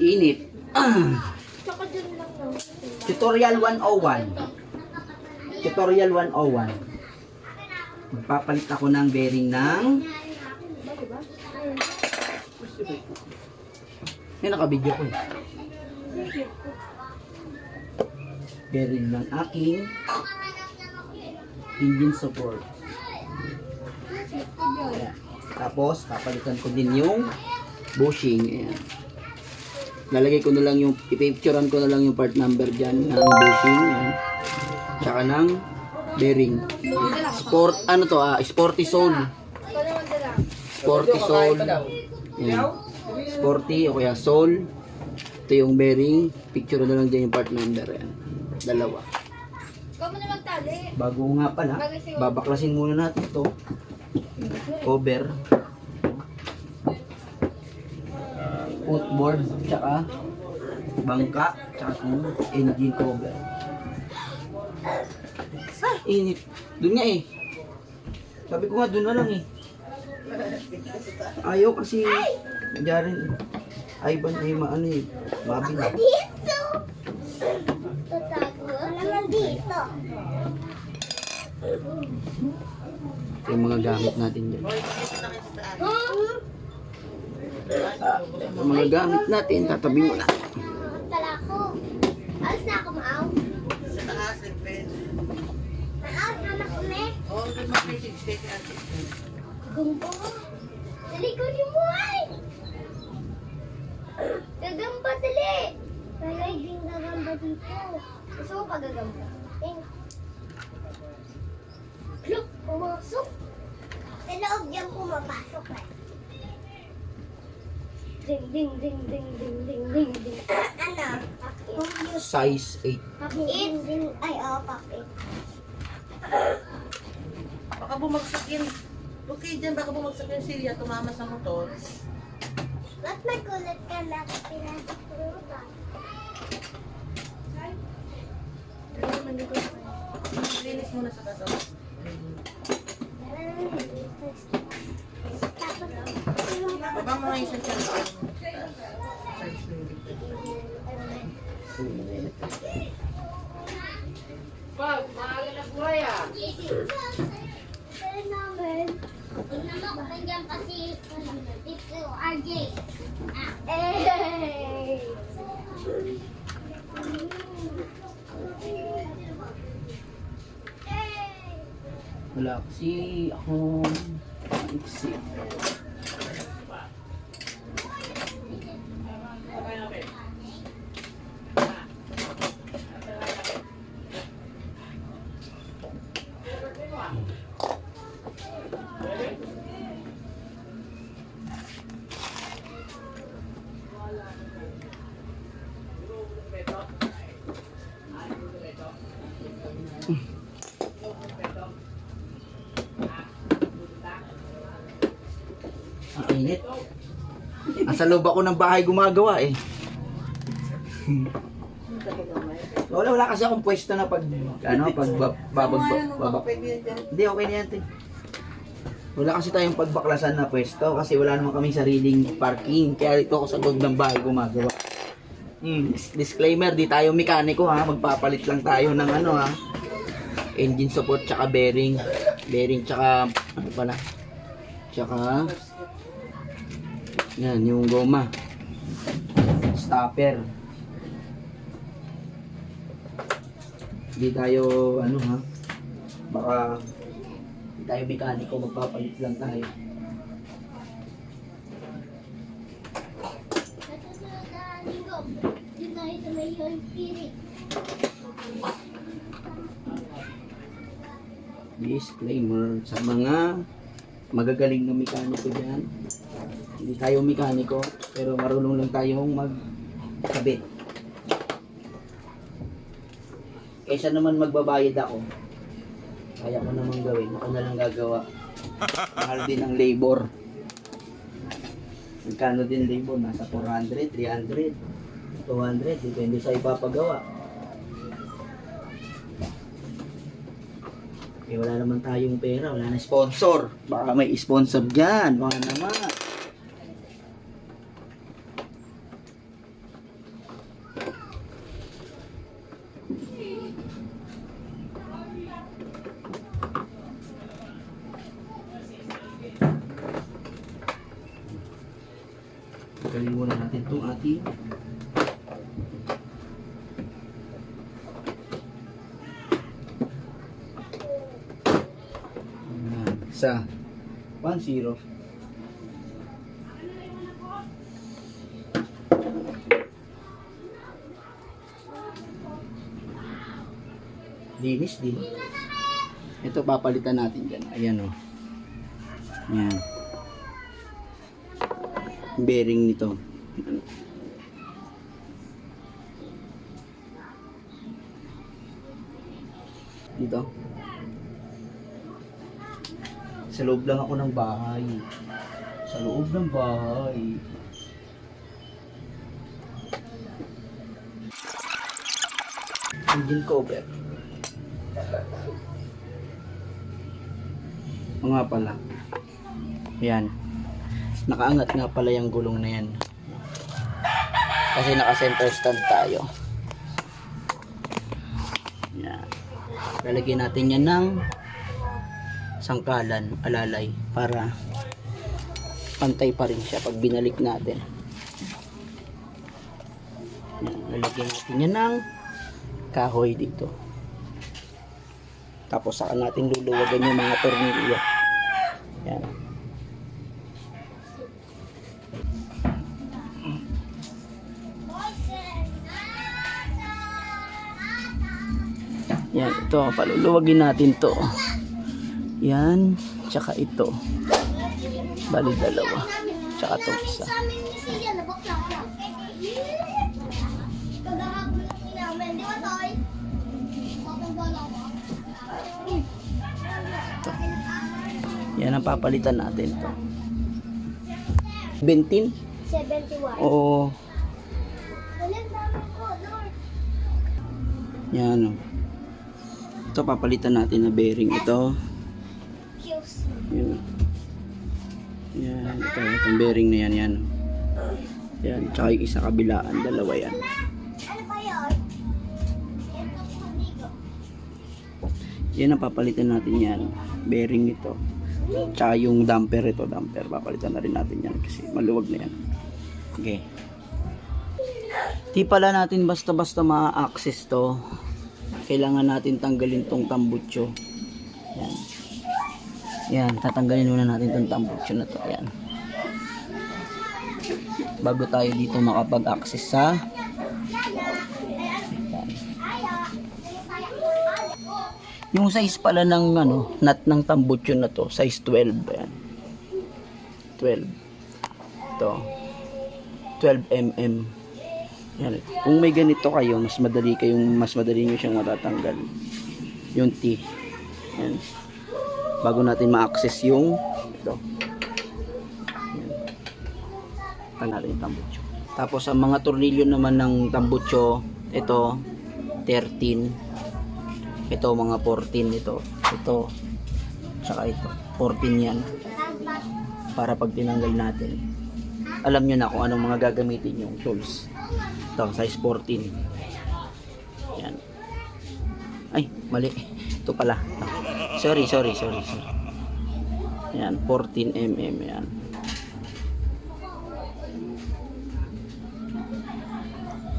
Init. Tsaka dun lang no. Tutorial 101. Tutorial 101. Magpapalit ako ng bearing ng... Yan, naka-video ko eh. Bearing ng aking engine support. Ayan. Tapos, papalitan ko din yung bushing. Ayan. Lalagay ko na lang yung, ipicturean ko na lang yung part number dyan ng bushing. Ayan. Tsaka ng bearing. Sport, ano to Sporty Soul. Sporty Soul. Ayan. Sporty o kaya Soul. Ito yung bearing. Picture na lang dyan yung part number. Ayan. Dalawa. Ikaw mo na magtali. Bago nga pala, babaklasin muna natin ito. Cover. Footboard, tsaka bangka, tsaka engine cover. Init. Doon nga eh. Sabi ko nga doon na lang eh. Ayaw kasi dyan ay ba na yung ano eh. Mabing. Dito! Tatago. Naman dito. Yung mga gamit natin dyan. Yung mga gamit natin, tatabi mo na. Tala ko. Alas na ako, Maaw. Sa taas, nag-pen. Maaw, anak ko na eh. Oo, mag-message kay ate. Gumbo. Dali ko ni Muay. Gagamba, dali. Kaya hindi gagamba dito. Gusto mo pa gagamba? Look, pumasok. Sa loob yan pumapasok eh. Ding, ding, ding, ding, ding, ding, ding, ding. Ano? Pakit. Size 8. Pakit. Ding, ay, pakit. Baka bumagsak yun. Okay dyan, baka bumagsak yung silya, tumama sa motor. Ba't nagulat ka na pinasok ko ba? Pero naman dito. Linis muna sa kaso. Baba mo nga yung isang charge. Pag, maaga na buhay ah. Pero naman, tingnan mo kung nandiyan kasi dito, RJ. Eh! Wala kasi akong exit. Ang init. Nasa loob ako ng bahay gumagawa eh. Wala kasi akong pwesto na pag babag. Hindi, okay na yan, te. Wala kasi tayong pagbaklasan na pwesto kasi wala naman kaming sariling parking. Kaya dito ako sa loob ng bahay gumagawa. Disclaimer, di tayo mekaniko ha. Magpapalit lang tayo ng ano ha. Engine support tsaka bearing. Bearing tsaka ano pala. Tsaka yan, yung goma. Stopper. Hindi tayo, ano ha, baka hindi tayo mekaniko, magpapalit lang tayo. Nasusunod na linggo, din tayo sa may spirit. Disclaimer sa mga magagaling na mekaniko dyan. Hindi tayo mekaniko, pero marunong lang tayong magkabit. Kaysa naman magbabayad ako, kaya ko naman gawin, ako na lang gagawa. Mahal din ang labor. Magkano din labor? Nasa 400, 300, 200, depende sa ipapagawa. Eh wala naman tayong pera, wala na sponsor. Baka may sponsor dyan, baka naman. tanggalin muna natin itong ating sa 1-0. Linis din. Ito papalitan natin dyan. Ayan o. Ayan. Bearing nito. Dito. Sa loob lang ako ng bahay. Sa loob ng bahay. Engine cover. O nga pala. Yan. Nakaangat nga pala yung gulong na yan. Kasi naka-center stand tayo. Yan. Lalagyan natin yan ng sangkalan, alalay, para pantay pa rin siya pag binalik natin. Yan. Lalagyan natin yan ng kahoy dito. Tapos saka natin luluwagan yung mga tornilyo. Yan. Yan, ito, paluluwagin natin to. Yan, tsaka ito. Bali dalawa. Tsaka itong isa. Sa amin ni Sia, nabakla ko. Kagahapon lang namin. Di ba, Toy? Bakong dalawa. Yan ang papalitan natin to. 17? 71. Oo. Walang dami ko, Lord. Yan o. Ito papalitan natin na bearing ito. Kills. Yan. Yan. Ito. Itong bearing na yan. Yan. Yan. Tsaka yung isa kabilaan. Dalawa yan. Ano ba yun? Ito sa ligo. Yan ang papalitan natin yan. Bearing ito. Tsaka yung damper ito. Damper. Papalitan na rin natin yan. Kasi maluwag na yan. Okay. Di pala natin basta-basta ma-access to. Kailangan natin tanggalin tong tambutso. Yan. Yan, tatanggalin muna natin tong tambutso na to. Yan. Bago tayo dito makapag-access sa yung size pala ng nut ng tambutso na to, size 12. Yan. 12. Ito. 12 mm. Yan. Kung may ganito kayo, mas madali nyo siyang matatanggal. Yung T. Yan. Bago natin ma-access yung ito. Yan. Tanggal natin yung tambutso. Tapos ang mga tornilyo naman ng tambutso, ito 13. Ito mga 14 ito. Ito. Tsaka ito. 14 yan. Para pag tinanggal natin, alam nyo na kung anong mga gagamitin yung tools. Ito, size 14. Yan. Ay, mali. Ito pala. Sorry. Yan, 14 mm yan.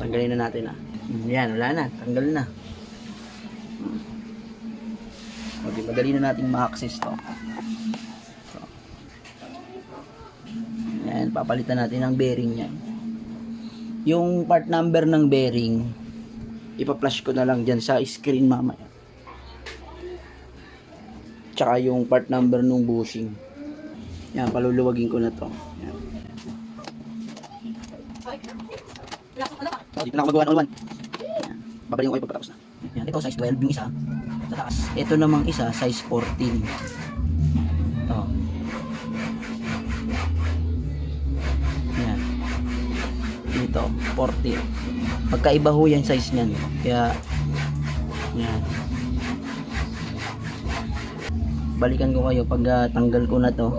Tanggalin na natin Yan, wala na. Tanggal na. Okay, madali na nating ma-access to. So, yan, papalitan natin ang bearing yan. Yung part number ng bearing, ipa-flash ko na lang dyan sa screen mamaya. Tsaka yung part number ng bushing. Yan, paluluwagin ko na to. Yan. Dito na ako magawa ng 1. Yan. Babalik ko kayo pagkatapos na. Yan, ito size 12 yung isa. Sa taas. Ito namang isa, size 14. Ito. Yan. Dito, 14. Pagkaiba ho yan size niyan. Kaya, yan. Balikan ko kayo pag tanggal ko na to.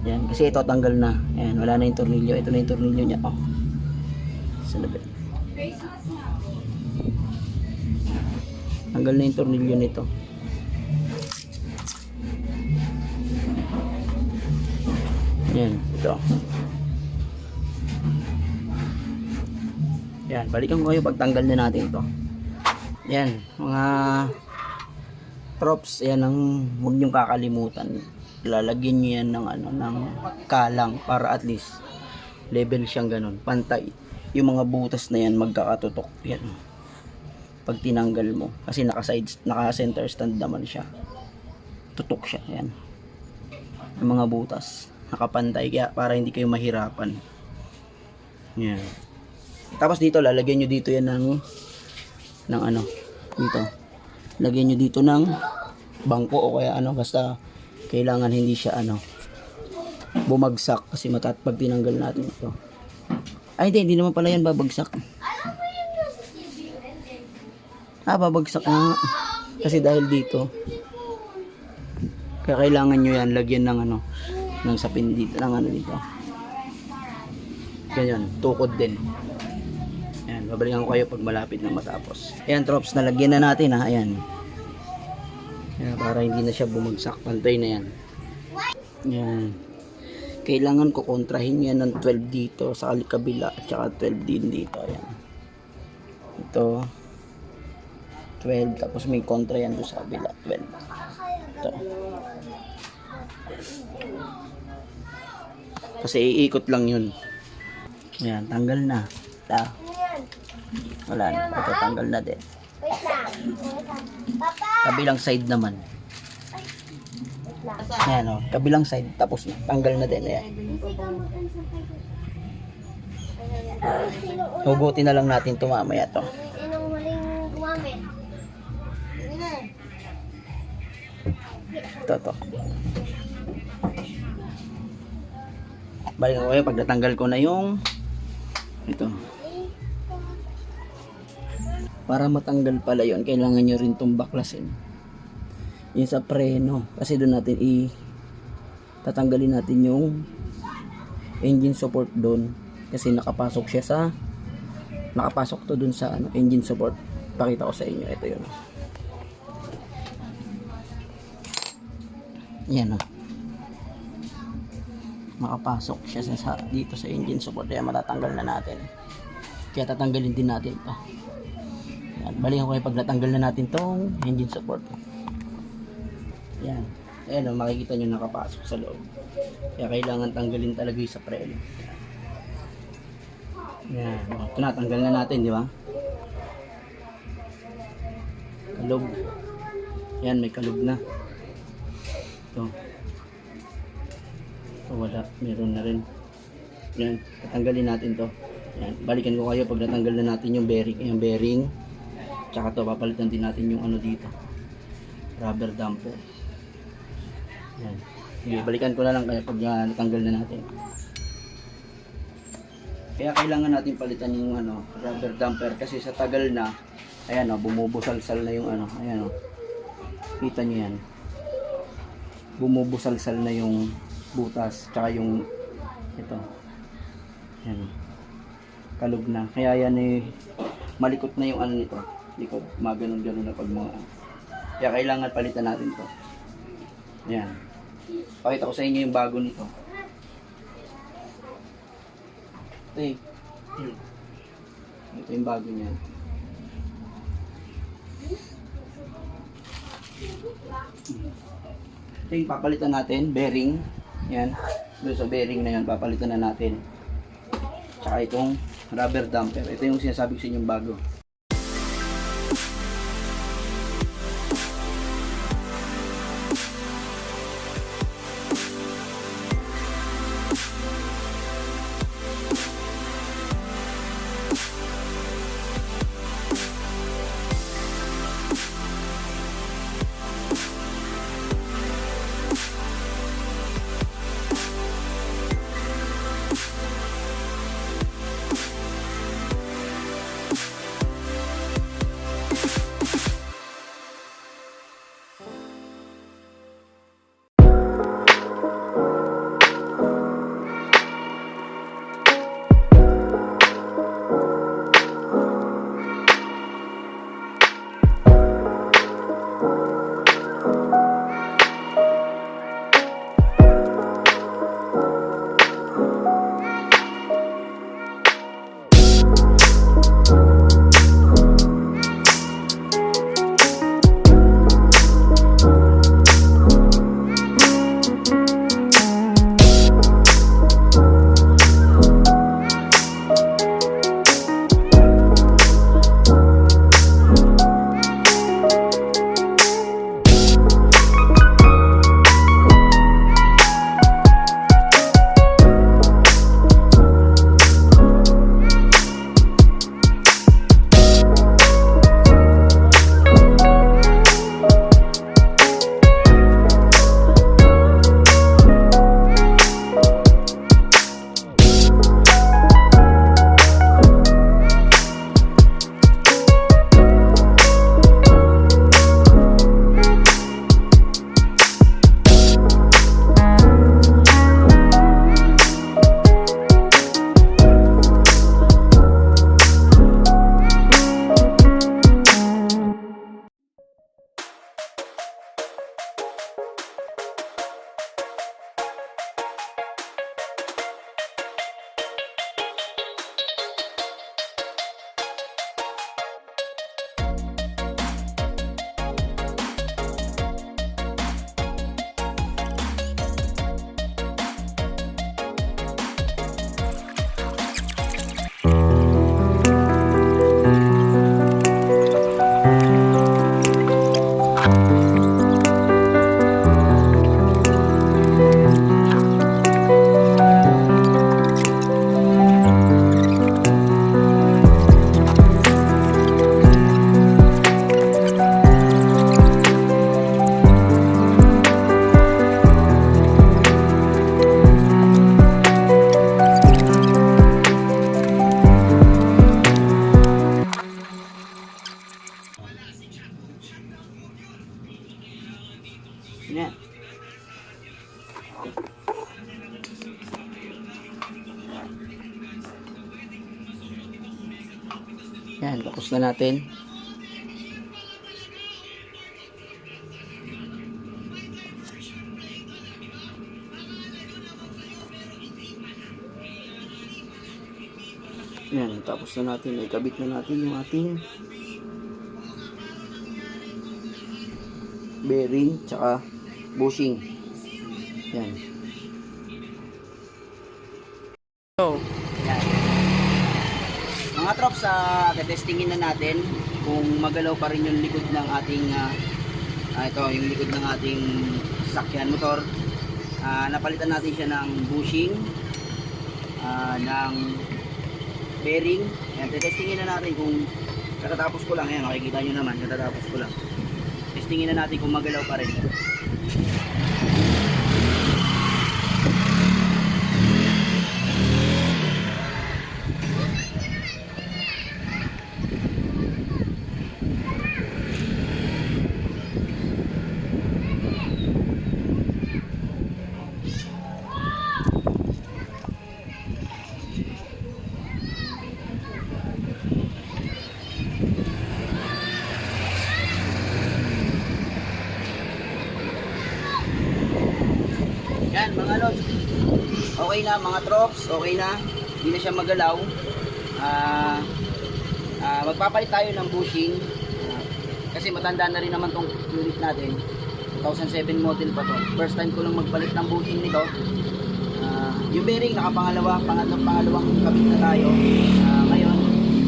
Yan, kasi ito tanggal na. Yan, wala na yung tornilyo. Ito na yung tornilyo niya. Oh. Sanabit. Tanggal na yung tornilyo nito. Yan, ito. Yan, balikan ko kayo pagtanggal na natin ito. Yan, mga props, yan ang huwag niyong kakalimutan. Lalagyan niyo yan ng ano, ng kalang para at least level siyang ganun, pantay. Yung mga butas na yan magkakatutok. Yan. Pag tinanggal mo, kasi naka center stand naman siya. Tutok siya, yan. Yung mga butas nakapantay kaya para hindi kayo mahirapan. Yan. Tapos dito lalagyan nyo dito yan ng ano, dito. Lagyan nyo dito ng bangko o kaya ano, basta kailangan hindi siya ano bumagsak kasi pag tinanggal natin ito. Ay hindi naman pala yan babagsak. Babagsak na kasi dahil dito. Kaya kailangan nyo yan lagyan ng ano, ng sapin dito, ng ano dito. Ganyan, tukod din. Ayan, babalikan ko kayo pag malapit na matapos. Ayan, troops, nalagyan na natin ha. Ayan. Ayan, para hindi na siya bumagsak. Pantay na yan. Ayan. Kailangan ko kontrahin yan ng 12 dito sa kabila at saka 12 din dito. Ayan. Ito. 12. Tapos may kontra yan doon sa kabila. 12. Ito. Kasi iikot lang yun. Ayan, tanggal na. Ta. Wala na. Ito, tanggal na din. Wait lang. Papa! Kabilang side naman. Ayan o, kabilang side. Tapos na. Tanggal na din. Ayan. Hugutin na lang natin ito mamaya to. Sinong huling gumamit? Ito. Balikan ko kayo pag natanggal ko na yung ito. Para matanggal pala yun, kailangan nyo rin itong baklasin. Yung sa preno. Kasi doon natin tatanggalin natin yung engine support doon. Kasi nakapasok siya sa nakapasok to doon sa ano, engine support. Pakita ko sa inyo. Ito yun. Yan o. Makapasok siya dito sa engine support. Kaya matatanggal na natin. Kaya tatanggalin din natin ito. Yan. Balikan ko kayo pag natanggal na natin tong engine support. Yan. Ayan o, makikita nyo nakapasok sa loob. Kaya kailangan tanggalin talaga yung sa preno. Yan. O, ito na, tanggal na natin, di ba? Kalog. Yan, may kalog na. Ito. Wala, meron na rin. Yan, tatanggalin natin to. Yan, balikan ko kayo pag natanggal na natin yung bearing. Tsaka to, papalitan din natin yung ano dito. Rubber damper. Yan. Sige, balikan ko na lang kaya pag natanggal na natin. Kaya kailangan natin palitan yung ano, rubber damper kasi sa tagal na, ayan o, bumubusal-sal na yung ano, ayan o. Kita nyo yan. Bumubusal-sal na yung butas tsaka yung ito yan kalog na kaya yan malikot na yung ano nito likod maganon-ganon na pag mga kaya kailangan palitan natin to yan pakita ko sa inyo yung bago nito ito yung bago niya ito yung papalitan natin bearing. Yan. Doon sa bearing na yan, papalitan na natin. Tsaka itong rubber damper. Ito yung sinasabi ko sa inyong bago. Yan, tapos na natin. Yan, tapos na natin. Ikabit na natin yung ating bearing tsaka bushing. Yan. So, yan. Mga trops, testingin na natin kung magalaw pa rin yung likod ng ating ito, yung likod ng ating sasakyan motor. Napalitan natin siya ng bushing, ng bearing. Yan, testingin na natin kung katatapos ko lang. Ayan, makikita nyo naman, katatapos ko lang. Testingin na natin kung magalaw pa rin. Yan mga lods, okay na mga trops, okay na, hindi na siya magalaw. Magpapalit tayo ng bushing, kasi matanda na rin naman tong unit natin. 2007 model pa to, first time ko lang magpalit ng bushing nito. Yung bearing nakapangalawa, pangalawang kabit na tayo. Ngayon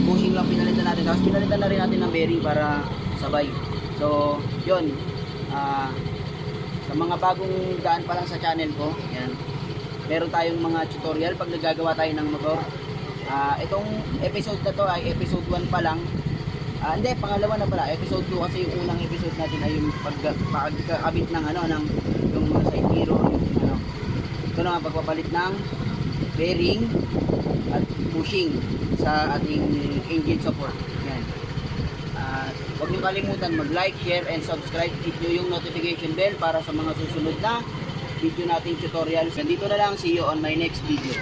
bushing lang pinalitan natin, tapos pinalitan na rin natin ng bearing para sabay. So yun, sa mga bagong daan pa lang sa channel ko, yan, meron tayong mga tutorial pag naggagawa tayo ng motor. Itong episode na to ay episode 1 pa lang. Hindi, pangalawa na pala, episode 2, kasi yung unang episode natin ay yung pagkakabit ng ng yung side mirror, yung ito na nga, pagpapalit ng bearing at bushing sa ating engine support. Yan. Huwag niyo kalimutan mag-like, share, and subscribe. Hit nyo yung notification bell para sa mga susunod na video nating tutorials. Nandito na lang. See you on my next video.